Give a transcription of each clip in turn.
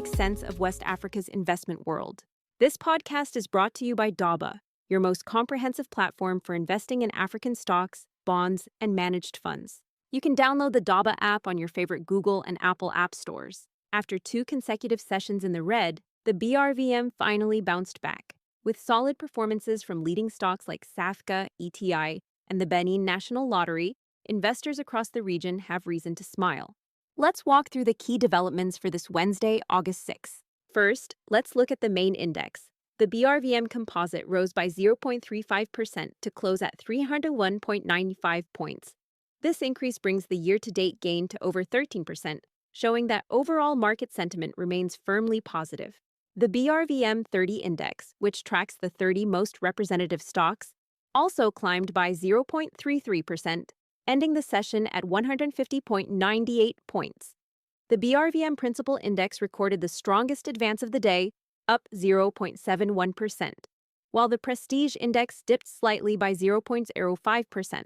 make sense of West Africa's investment world. This podcast is brought to you by Daba, your most comprehensive platform for investing in African stocks, bonds, and managed funds. You can download the Daba app on your favorite Google and Apple app stores. After 2 consecutive sessions in the red, the BRVM finally bounced back. With solid performances from leading stocks like SAFCA, ETI, and the Benin National Lottery, investors across the region have reason to smile. Let's walk through the key developments for this Wednesday, August 6th. First, let's look at the main index. The BRVM Composite rose by 0.35% to close at 301.95 points. This increase brings the year-to-date gain to over 13%, showing that overall market sentiment remains firmly positive. The BRVM 30 index, which tracks the 30 most representative stocks, also climbed by 0.33%, ending the session at 150.98 points. The BRVM Principal Index recorded the strongest advance of the day, up 0.71%, while the Prestige Index dipped slightly by 0.05%.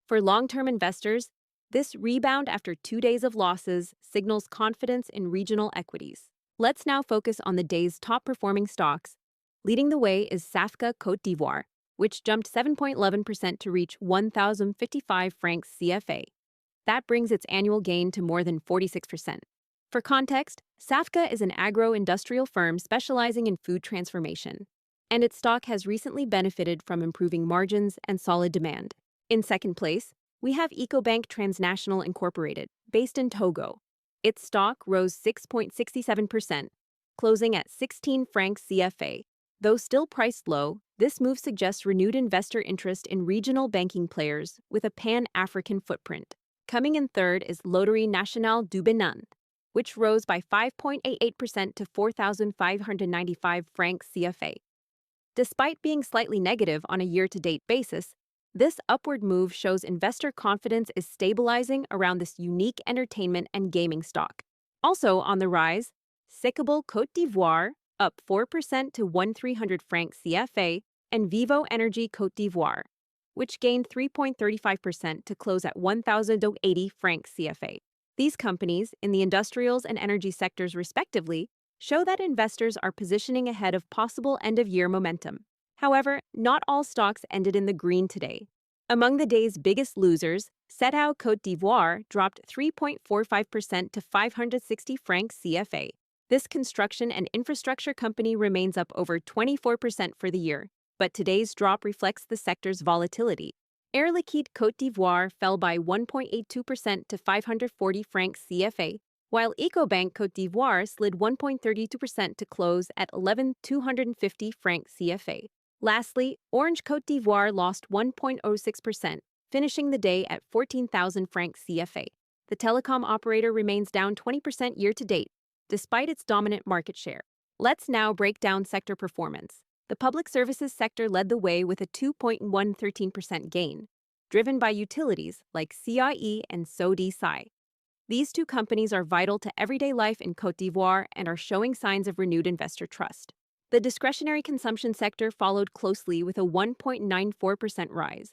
For long-term investors, this rebound after 2 days of losses signals confidence in regional equities. Let's now focus on the day's top-performing stocks. Leading the way is SAFCA Côte d'Ivoire, which jumped 7.11% to reach 1,055 francs CFA. That brings its annual gain to more than 46%. For context, SAFCA is an agro-industrial firm specializing in food transformation, and its stock has recently benefited from improving margins and solid demand. In second place, we have Ecobank Transnational Incorporated, based in Togo. Its stock rose 6.67%, closing at 16 francs CFA. Though still priced low, this move suggests renewed investor interest in regional banking players with a pan-African footprint. Coming in third is Loterie Nationale du Bénin, which rose by 5.88% to 4,595 francs CFA. Despite being slightly negative on a year-to-date basis, this upward move shows investor confidence is stabilizing around this unique entertainment and gaming stock. Also on the rise, SICABLE Côte d'Ivoire, up 4% to 1,300 francs CFA, and VIVO Energy Côte d'Ivoire, which gained 3.35% to close at 1,080 francs CFA. These companies, in the industrials and energy sectors respectively, show that investors are positioning ahead of possible end-of-year momentum. However, not all stocks ended in the green today. Among the day's biggest losers, SETAO Côte d'Ivoire dropped 3.45% to 560 francs CFA. This construction and infrastructure company remains up over 24% for the year, but today's drop reflects the sector's volatility. Air Liquide Côte d'Ivoire fell by 1.82% to 540 francs CFA, while Ecobank Côte d'Ivoire slid 1.32% to close at 11,250 francs CFA. Lastly, Orange Côte d'Ivoire lost 1.06%, finishing the day at 14,000 francs CFA. The telecom operator remains down 20% year-to-date, despite its dominant market share. Let's now break down sector performance. The public services sector led the way with a 2.13% gain, driven by utilities like CIE and SODI-SAI. These two companies are vital to everyday life in Côte d'Ivoire and are showing signs of renewed investor trust. The discretionary consumption sector followed closely with a 1.94% rise.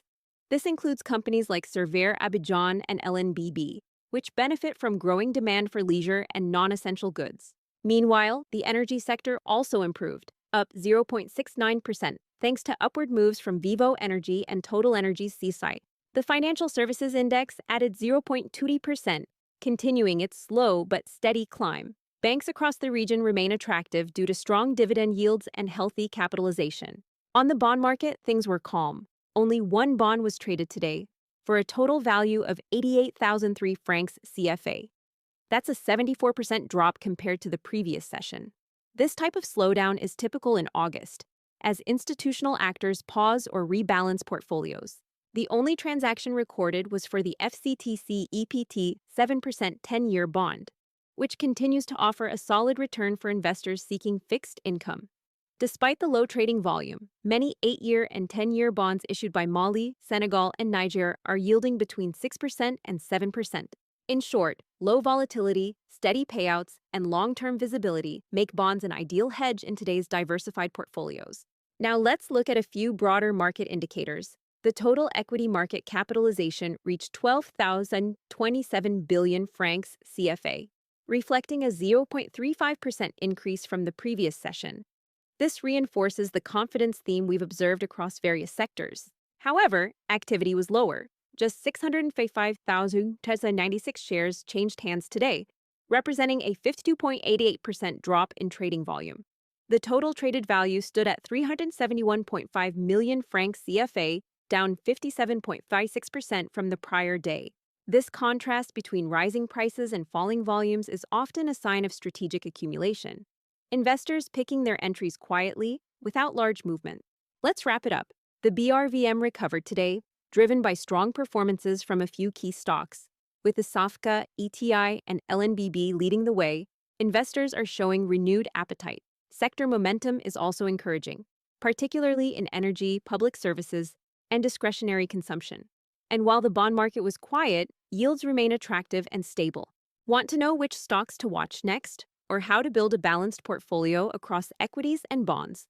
This includes companies like Servair Abidjan and LNBB, which benefit from growing demand for leisure and non-essential goods. Meanwhile, the energy sector also improved, up 0.69%, thanks to upward moves from VIVO Energy and Total Energies Seaside. The financial services index added 0.20%, continuing its slow but steady climb. Banks across the region remain attractive due to strong dividend yields and healthy capitalization. On the bond market, things were calm. Only one bond was traded today, for a total value of 88,003 francs CFA. That's a 74% drop compared to the previous session. This type of slowdown is typical in August, as institutional actors pause or rebalance portfolios. The only transaction recorded was for the FCTC EPT 7% 10-year bond, which continues to offer a solid return for investors seeking fixed income. Despite the low trading volume, many 8-year and 10-year bonds issued by Mali, Senegal, and Niger are yielding between 6% and 7%. In short, low volatility, steady payouts, and long-term visibility make bonds an ideal hedge in today's diversified portfolios. Now let's look at a few broader market indicators. The total equity market capitalization reached 12,027 billion francs CFA. reflecting a 0.35% increase from the previous session. This reinforces the confidence theme we've observed across various sectors. However, activity was lower. Just 655,096 shares changed hands today, representing a 52.88% drop in trading volume. The total traded value stood at 371.5 million francs CFA, down 57.56% from the prior day. This contrast between rising prices and falling volumes is often a sign of strategic accumulation. Investors picking their entries quietly, without large movement. Let's wrap it up. The BRVM recovered today, driven by strong performances from a few key stocks. With the SAFCA, ETI, and LNBB leading the way, investors are showing renewed appetite. Sector momentum is also encouraging, particularly in energy, public services, and discretionary consumption. And while the bond market was quiet, yields remain attractive and stable. Want to know which stocks to watch next, or how to build a balanced portfolio across equities and bonds?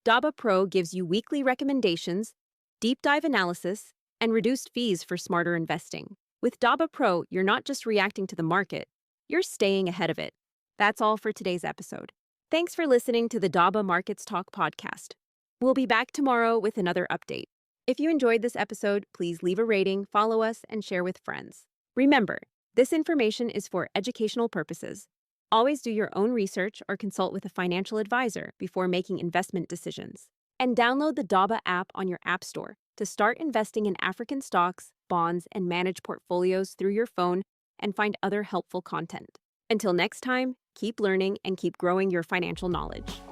Daba Pro gives you weekly recommendations, deep dive analysis, and reduced fees for smarter investing. With Daba Pro, you're not just reacting to the market, you're staying ahead of it. That's all for today's episode. Thanks for listening to the Daba Markets Talk podcast. We'll be back tomorrow with another update. If you enjoyed this episode, please leave a rating, follow us, and share with friends. Remember, this information is for educational purposes. Always do your own research or consult with a financial advisor before making investment decisions. And download the Daba app on your App Store to start investing in African stocks, bonds, and manage portfolios through your phone and find other helpful content. Until next time, keep learning and keep growing your financial knowledge.